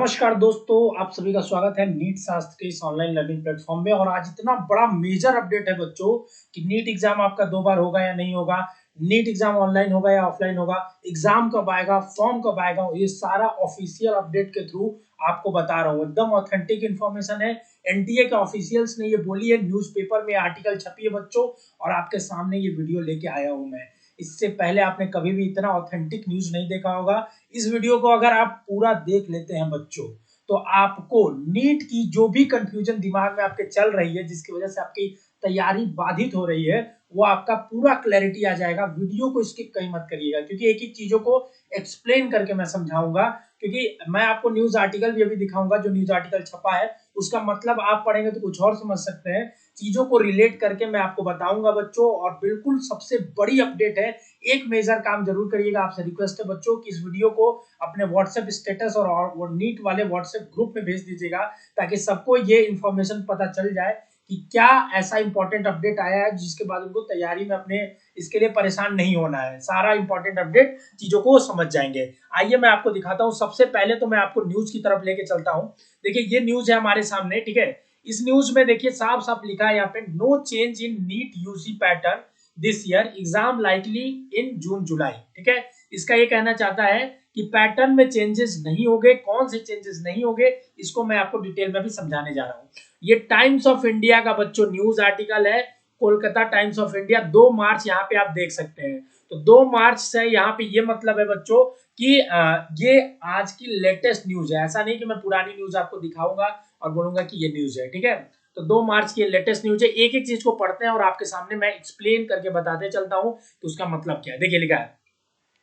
नमस्कार दोस्तों, आप सभी का स्वागत है नीट शास्त्र के इस ऑनलाइन लर्निंग प्लेटफॉर्म में। और आज इतना बड़ा मेजर अपडेट है बच्चों कि नीट एग्जाम आपका 2 बार होगा या नहीं होगा, नीट एग्जाम ऑनलाइन होगा या ऑफलाइन होगा, एग्जाम कब आएगा, फॉर्म कब आएगा, ये सारा ऑफिशियल अपडेट के थ्रू आपको बता रहा हूँ। एकदम ऑथेंटिक इन्फॉर्मेशन है। एनटीए के ऑफिशियल्स ने ये बोली है, न्यूज़पेपर में आर्टिकल छपी है बच्चों, और आपके सामने ये वीडियो लेके आया हूँ मैं। इससे पहले आपने कभी भी इतना ऑथेंटिक न्यूज नहीं देखा होगा। इस वीडियो को अगर आप पूरा देख लेते हैं बच्चों, तो आपको नीट की जो भी कंफ्यूजन दिमाग में आपके चल रही है, जिसकी वजह से आपकी तैयारी बाधित हो रही है, वो आपका पूरा क्लैरिटी आ जाएगा। वीडियो को स्किप कहीं मत करिएगा, क्योंकि एक एक चीजों को एक्सप्लेन करके मैं समझाऊंगा। क्योंकि मैं आपको न्यूज आर्टिकल भी अभी दिखाऊंगा, जो न्यूज आर्टिकल छपा है उसका मतलब आप पढ़ेंगे तो कुछ और समझ सकते हैं। चीजों को रिलेट करके मैं आपको बताऊंगा बच्चों। और बिल्कुल सबसे बड़ी अपडेट है, एक मेजर काम जरूर करिएगा, आपसे रिक्वेस्ट है बच्चों कि इस वीडियो को अपने व्हाट्सएप स्टेटस और नीट वाले व्हाट्सएप ग्रुप में भेज दीजिएगा, ताकि सबको ये इंफॉर्मेशन पता चल जाए कि क्या ऐसा इंपॉर्टेंट अपडेट आया है जिसके बाद उनको तैयारी में अपने इसके लिए परेशान नहीं होना है। सारा इंपॉर्टेंट अपडेट चीजों को समझ जाएंगे। आइए मैं आपको दिखाता हूं। सबसे पहले तो मैं आपको न्यूज की तरफ लेके चलता हूं। देखिए, ये न्यूज है हमारे सामने, ठीक है। इस न्यूज में देखिए साफ साफ लिखा है यहाँ पे, no change in NEET UG pattern this year, exam likely in June July. ठीक है, इसका ये कहना चाहता है कि पैटर्न में चेंजेस नहीं होंगे। कौन से चेंजेस नहीं होंगे, इसको मैं आपको डिटेल में भी समझाने जा रहा हूँ। ये टाइम्स ऑफ इंडिया का बच्चों न्यूज आर्टिकल है, कोलकाता टाइम्स ऑफ इंडिया, 2 मार्च। यहाँ पे आप देख सकते हैं। तो 2 मार्च से यहाँ पे ये मतलब है बच्चों कि ये आज की लेटेस्ट न्यूज है। ऐसा नहीं कि मैं पुरानी न्यूज आपको दिखाऊंगा और बोलूंगा कि ये न्यूज है, ठीक है। तो 2 मार्च की लेटेस्ट न्यूज है। एक एक चीज को पढ़ते हैं और आपके सामने मैं एक्सप्लेन करके बताते चलता हूं कि उसका मतलब क्या है। देखिए लिखा है,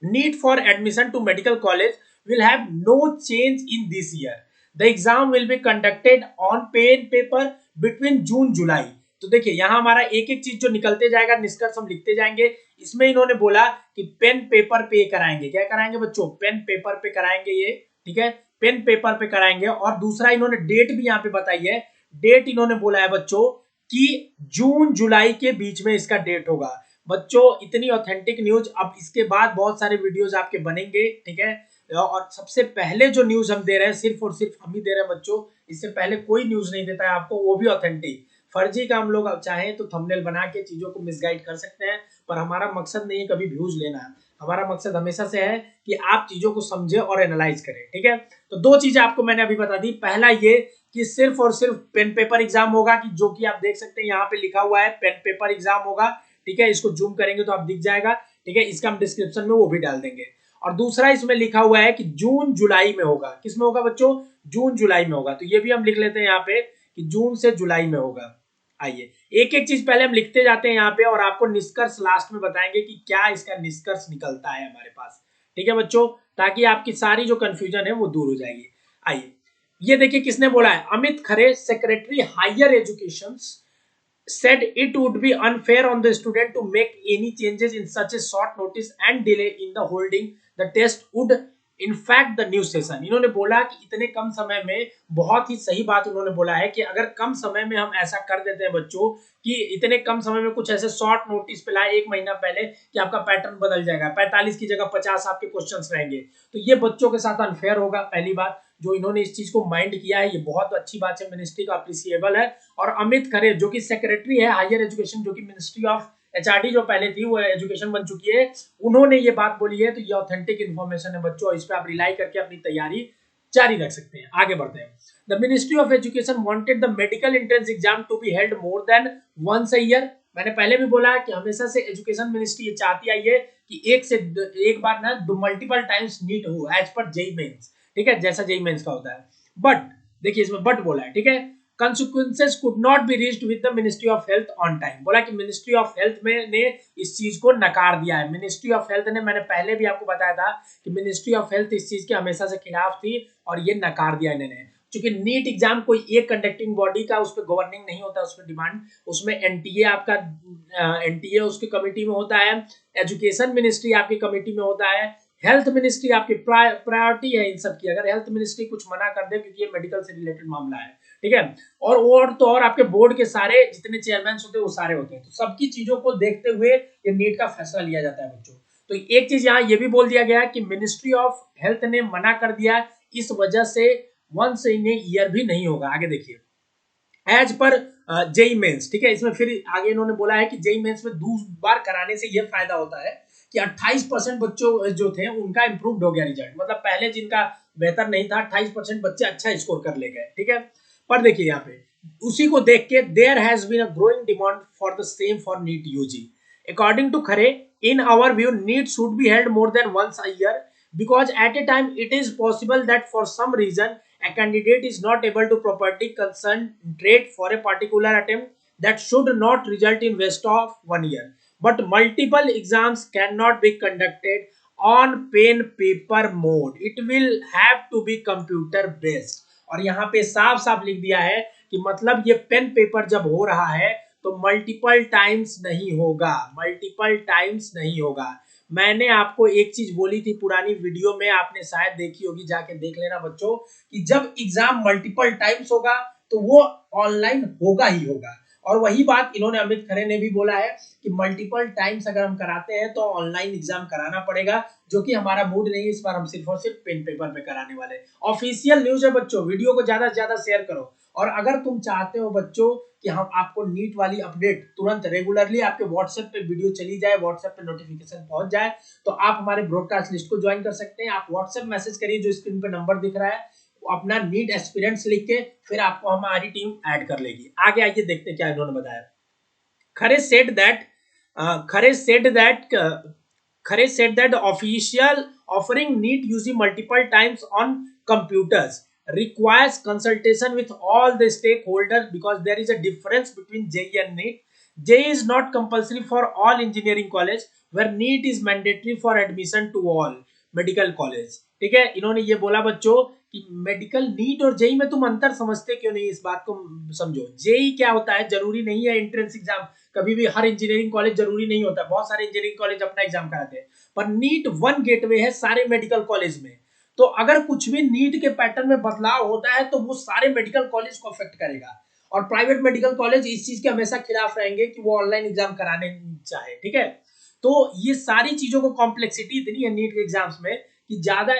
need for admission to medical college will have no change in this year. The exam will be conducted on pen paper between June July. तो देखिए यहाँ हमारा एक एक चीज जो निकलते जाएगा, निष्कर्ष हम लिखते जाएंगे। इसमें इन्होंने बोला कि पेन पेपर पे कराएंगे। क्या कराएंगे बच्चों? पेन पेपर पे कराएंगे ये, ठीक है, पेन पेपर पे कराएंगे। और दूसरा इन्होंने डेट भी यहाँ पे बताई है। डेट इन्होंने बोला है बच्चों कि जून जुलाई के बीच में इसका डेट होगा। बच्चों इतनी ऑथेंटिक न्यूज, अब इसके बाद बहुत सारे वीडियोस आपके बनेंगे, ठीक है। और सबसे पहले जो न्यूज हम दे रहे हैं, सिर्फ और सिर्फ हम ही दे रहे हैं बच्चों। इससे पहले कोई न्यूज नहीं देता है आपको, वो भी ऑथेंटिक। फर्जी का हम लोग चाहें तो थंबनेल बना के चीजों को मिसगाइड कर सकते हैं, पर हमारा मकसद नहीं है कभी व्यूज लेना। हमारा मकसद हमेशा से है कि आप चीजों को समझे और एनालाइज करें, ठीक है। तो 2 चीजें आपको मैंने अभी बता दी। पहला ये कि सिर्फ और सिर्फ पेन पेपर एग्जाम होगा, कि जो कि आप देख सकते हैं यहाँ पे लिखा हुआ है, पेन पेपर एग्जाम होगा, ठीक है। इसको जूम करेंगे तो आप दिख जाएगा, ठीक है। इसका हम डिस्क्रिप्शन में वो भी डाल देंगे। और दूसरा इसमें लिखा हुआ है कि जून जुलाई में होगा। किस में होगा बच्चों? जून जुलाई में होगा। तो ये भी हम लिख लेते हैं यहाँ पे कि जून से जुलाई में होगा। आइए एक एक चीज पहले हम लिखते जाते हैं यहाँ पे, और आपको निष्कर्ष लास्ट में बताएंगे कि क्या इसका निष्कर्ष निकलता है हमारे पास, ठीक है बच्चों, ताकि आपकी सारी जो कंफ्यूजन है वो दूर हो जाएगी। आइए ये देखिए किसने बोला है, Amit Khare, secretary higher education, said it would be unfair on the student to make any changes in such a short notice and delay in the holding the test would in fact the new session. इन्होंने बोला कि इतने कम समय में, बहुत ही सही बात उन्होंने बोला है कि अगर कम समय में हम ऐसा कर देते हैं बच्चों, कि इतने कम समय में कुछ ऐसे शॉर्ट नोटिस पे लाए 1 महीना पहले, कि आपका पैटर्न बदल जाएगा, 45 की जगह 50 आपके क्वेश्चंस रहेंगे, तो ये बच्चों के साथ अनफेयर होगा। पहली बात, जो इन्होंने इस चीज को माइंड किया है, ये बहुत अच्छी बात है, मिनिस्ट्री का अप्रिसिएबल है। और अमित खरे जो कि सेक्रेटरी है हायर एजुकेशन, जो कि मिनिस्ट्री ऑफ एचआरडी जो पहले थी वो एजुकेशन बन चुकी है, उन्होंने ये बात बोली है। तो ये ऑथेंटिक इन्फॉर्मेशन है बच्चों, इस पे आप रिलाई करके अपनी तैयारी जारी रख सकते हैं। आगे बढ़ते हैं। The ministry of education wanted the medical entrance exam to be held more than once a year. मैंने पहले भी बोला कि हमेशा से एजुकेशन मिनिस्ट्री ये चाहती आई है कि एक बार ना मल्टीपल टाइम्स नीट हो, एज पर जेई मेंस, ठीक है, जैसा जेई मेंस का होता है। बट देखिए इसमें बट बोला है, ठीक है, consequences could not be reached with the Ministry of Health on time। बोला कि मिनिस्ट्री ऑफ हेल्थ में ने इस चीज को नकार दिया है। मिनिस्ट्री ऑफ हेल्थ ने, मैंने पहले भी आपको बताया था कि मिनिस्ट्री ऑफ हेल्थ इस चीज के हमेशा से खिलाफ थी, और ये नकार दिया इन्होंने। क्योंकि नीट एग्जाम कोई एक कंडक्टिंग बॉडी का उस पर गवर्निंग नहीं होता, उसमें डिमांड, उसमें एनटीए आपका, एनटीए उसकी कमिटी में होता है, एजुकेशन मिनिस्ट्री आपकी कमिटी में होता है, हेल्थ मिनिस्ट्री आपकी प्रायोरिटी है इन सब की। अगर हेल्थ मिनिस्ट्री कुछ मना कर दे, क्योंकि ये मेडिकल से रिलेटेड मामला है, ठीक है, और तो और आपके बोर्ड के सारे जितने चेयरमैन होते हैं वो सारे होते हैं, तो सबकी चीजों को देखते हुए ये नीट का फैसला लिया जाता है बच्चों। तो एक चीज यहाँ ये भी बोल दिया गया कि मिनिस्ट्री ऑफ हेल्थ ने मना कर दिया, इस वजह से वंस इन ए ईयर भी नहीं होगा। आगे देखिए, एज पर जेई मेंस, ठीक है, इसमें फिर आगे इन्होंने बोला है कि जेई मेंस में 2 बार कराने से यह फायदा होता है कि 28% बच्चों जो थे उनका इंप्रूव्ड हो गया रिजल्ट, मतलब पहले जिनका बेहतर नहीं था 28% बच्चे अच्छा स्कोर कर ले गए, ठीक है। पर देखिए यहाँ पे उसी को देख के there has been a growing demand for the same for NEET UG. According to Khare, in our view NEET should be held more than once a year because at a time it is possible that for some reason a candidate is not able to properly concentrate for a particular attempt that should not result in waste of 1 year, but multiple exams cannot be conducted on pen paper mode, it will have to be computer based। और यहाँ पे साफ साफ लिख दिया है कि मतलब ये पेन पेपर जब हो रहा है तो मल्टीपल टाइम्स नहीं होगा, मल्टीपल टाइम्स नहीं होगा। मैंने आपको एक चीज बोली थी पुरानी वीडियो में, आपने शायद देखी होगी, जाके देख लेना बच्चों, कि जब एग्जाम मल्टीपल टाइम्स होगा तो वो ऑनलाइन होगा ही होगा। और वही बात इन्होंने अमित खरे ने भी बोला है कि मल्टीपल टाइम्स अगर हम कराते हैं तो ऑनलाइन एग्जाम कराना पड़ेगा, जो कि हमारा मूड नहीं है, इस बार हम सिर्फ और सिर्फ पेन पेपर पे कराने वाले। ऑफिशियल न्यूज है बच्चों, वीडियो को ज्यादा से ज्यादा शेयर करो। और अगर तुम चाहते हो बच्चों कि हम आपको नीट वाली अपडेट तुरंत रेगुलरली आपके व्हाट्सएप पे वीडियो चली जाए, व्हाट्सएप पे नोटिफिकेशन पहुंच जाए, तो आप हमारे ब्रॉडकास्ट लिस्ट को ज्वाइन कर सकते हैं। आप व्हाट्सएप मैसेज करिए, जो स्क्रीन पे नंबर दिख रहा है, अपना नीट एक्सपीरियंस लिख के फिर आपको हमारी टीम ऐड कर लेगी। आगे आइए देखते हैं क्या इन्होंने बताया। Khare said that Khare said that Khare said that the official offering NEET UG multiple times on computers requires consultation with all the stakeholders because there is a difference between JEE and NEET. JEE is not compulsory for all engineering college, where NEET is mandatory for admission to all medical college. ठीक है, इन्होंने ये बोला बच्चों कि medical NEET और JEE में तुम अंतर समझते क्यों नहीं, इस बात को समझो। जेई क्या होता है, जरूरी नहीं है एंट्रेंस एग्जाम, कभी भी हर इंजीनियरिंग कॉलेज जरूरी नहीं होता, बहुत सारे इंजीनियरिंग कॉलेज अपना एग्जाम कराते हैं, पर नीट वन गेटवे है सारे मेडिकल कॉलेज में। तो अगर कुछ भी नीट के पैटर्न में बदलाव होता है तो वो सारे मेडिकल कॉलेज को अफेक्ट करेगा, और प्राइवेट मेडिकल कॉलेज इस चीज के हमेशा खिलाफ रहेंगे कि वो ऑनलाइन एग्जाम कराने चाहे। ठीक है, तो ये सारी चीजों को कॉम्प्लेक्सिटी इतनी है नीट के एग्जाम्स में कि ज्यादा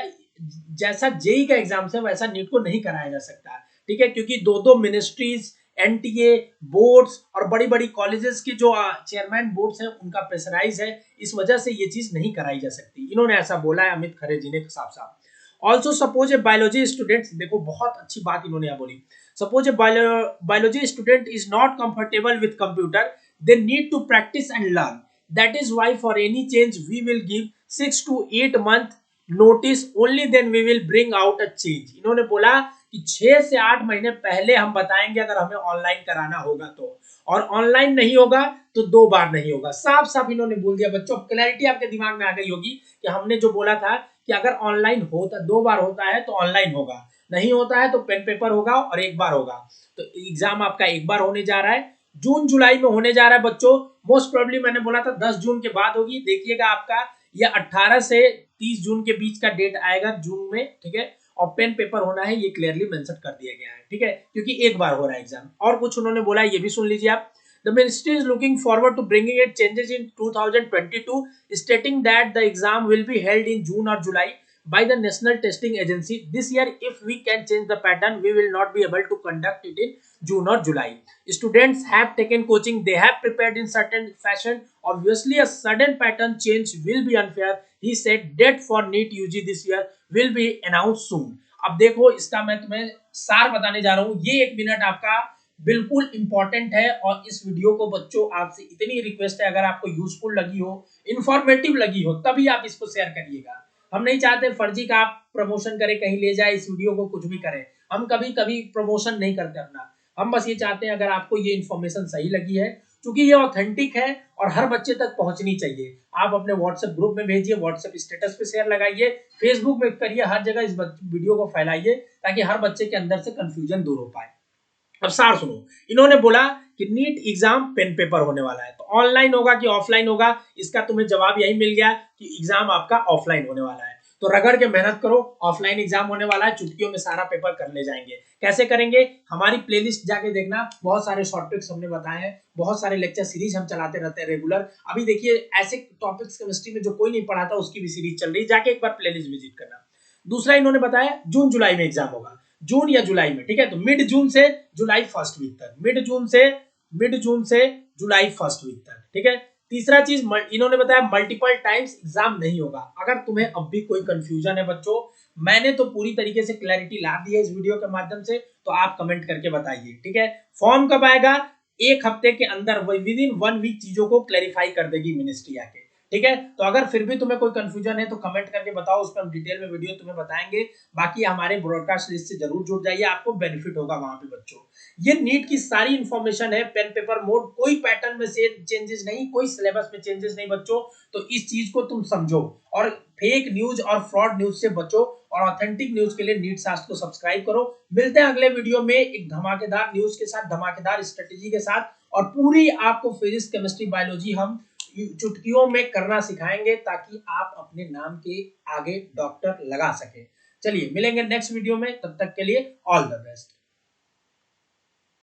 जैसा जेई का एग्जाम है वैसा नीट को नहीं कराया जा सकता। ठीक है, क्योंकि दो दो मिनिस्ट्रीज, एनटीए, बोर्ड्स और बड़ी बड़ी कॉलेजेस के जो चेयरमैन बोर्ड्स हैं उनका प्रेशराइज है, इस वजह से ये चीज नहीं कराई जा सकती। इन्होंने ऐसा बोला है अमित खरे जी ने साफ साफ। Also suppose a biology student, देखो बहुत अच्छी बात इन्होंने यहाँ बोली, suppose a biology student is not comfortable with computer, they need to practice and learn, that is why for any change we will give 6 to 8 month notice, only then we will bring out a change. इन्होंने बोला कि 6 से 8 महीने पहले हम बताएंगे अगर हमें ऑनलाइन कराना होगा तो, और ऑनलाइन नहीं होगा तो 2 बार नहीं होगा। साफ साफ इन्होंने बोल दिया बच्चों, क्लैरिटी आपके दिमाग में आ गई होगी कि हमने जो बोला था कि अगर ऑनलाइन होता 2 बार होता है तो ऑनलाइन होगा, नहीं होता है तो पेन पेपर होगा और 1 बार होगा। तो एग्जाम आपका 1 बार होने जा रहा है, जून जुलाई में होने जा रहा है बच्चों। मोस्ट प्रोबेबली मैंने बोला था 10 जून के बाद होगी, देखिएगा आपका यह 18 से 30 जून के बीच का डेट आएगा जून में। ठीक है, और पेन पेपर होना है ये क्लियरली मेंशन कर दिया गया है। ठीक है, क्योंकि 1 बार हो रहा है एग्जाम। और कुछ उन्होंने बोला है, ये भी सुन लीजिए आप। The ministry is looking forward to bringing it changes in 2022, stating that the exam will be held in June or July by the National Testing Agency. This year, if we can change the pattern, we will not be able to conduct it in June or July. Students have taken coaching, they have prepared in certain fashion. Obviously, a sudden pattern change will be unfair. He said date for NEET UG this year will be announced soon. अब देखो, इसका मैं तुम्हें सार बताने जा रहा हूँ, ये 1 मिनट आपका बिल्कुल इंपॉर्टेंट है। और इस वीडियो को बच्चों आपसे इतनी रिक्वेस्ट है, अगर आपको यूजफुल लगी हो, इंफॉर्मेटिव लगी हो, तभी आप इसको शेयर करिएगा। हम नहीं चाहते फर्जी का आप प्रमोशन करें, कहीं ले जाए इस वीडियो को, कुछ भी करें। हम कभी कभी प्रमोशन नहीं करते अपना, हम बस ये चाहते हैं अगर आपको ये इन्फॉर्मेशन सही लगी है, क्योंकि ये ऑथेंटिक है और हर बच्चे तक पहुंचनी चाहिए, आप अपने व्हाट्सएप ग्रुप में भेजिए, व्हाट्सएप स्टेटस पे शेयर लगाइए, फेसबुक में करिए, हर जगह इस वीडियो को फैलाइए, ताकि हर बच्चे के अंदर से कंफ्यूजन दूर हो पाए। अब सार सुनो, इन्होंने बोला कि नीट एग्जाम पेन पेपर होने वाला है, तो ऑनलाइन होगा कि ऑफलाइन होगा, इसका तुम्हें जवाब यही मिल गया कि एग्जाम आपका ऑफलाइन होने वाला है। तो रगड़ के मेहनत करो, ऑफलाइन एग्जाम होने वाला है, चुटकियों में सारा पेपर कर ले जाएंगे। कैसे करेंगे, हमारी प्लेलिस्ट जाके देखना, बहुत सारे शॉर्ट ट्रिक्स हमने बताए हैं, बहुत सारे लेक्चर सीरीज हम चलाते रहते हैं रेगुलर। अभी देखिए ऐसे टॉपिक्स केमिस्ट्री में जो कोई नहीं पढ़ाता उसकी भी सीरीज चल रही है, जाके एक बार प्लेलिस्ट विजिट करना। दूसरा इन्होंने बताया जून जुलाई में एग्जाम होगा, जून या जुलाई में, ठीक है। तो मिड जून से जुलाई फर्स्ट वीक तक, मिड जून से जुलाई फर्स्ट वीक तक, ठीक है। तीसरा चीज इन्होंने बताया मल्टीपल टाइम्स एग्जाम नहीं होगा। अगर तुम्हें अब भी कोई कंफ्यूजन है बच्चों, मैंने तो पूरी तरीके से क्लैरिटी ला दी है इस वीडियो के माध्यम से, तो आप कमेंट करके बताइए, ठीक है। फॉर्म कब आएगा? एक हफ्ते के अंदर, विद इन 1 वीक चीजों को क्लैरिफाई कर देगी मिनिस्ट्री आके, ठीक है। तो अगर फिर भी तुम्हें कोई कंफ्यूजन है तो कमेंट करके बताओ, उस पर हम डिटेल में वीडियो तुम्हें बताएंगे। बाकी हमारे ब्रॉडकास्ट लिस्ट से जरूर जुड़ जाइए, आपको बेनिफिट होगा वहां पे बच्चों। ये नीट की सारी इंफॉर्मेशन है, पेन पेपर मोड, कोई पैटर्न में से चेंजेस नहीं, कोई सिलेबस में चेंजेस नहीं बच्चों। तो इस चीज को तुम समझो और फेक न्यूज और फ्रॉड न्यूज से बचो, और ऑथेंटिक न्यूज के लिए नीट शास्त्र को सब्सक्राइब करो। मिलते हैं अगले वीडियो में एक धमाकेदार न्यूज के साथ, धमाकेदार स्ट्रेटेजी के साथ, और पूरी आपको फिजिक्स, केमिस्ट्री, बायोलॉजी हम चुटकियों में करना सिखाएंगे, ताकि आप अपने नाम के आगे डॉक्टर लगा सके। चलिए मिलेंगे नेक्स्ट वीडियो में, तब तक के लिए ऑल द बेस्ट।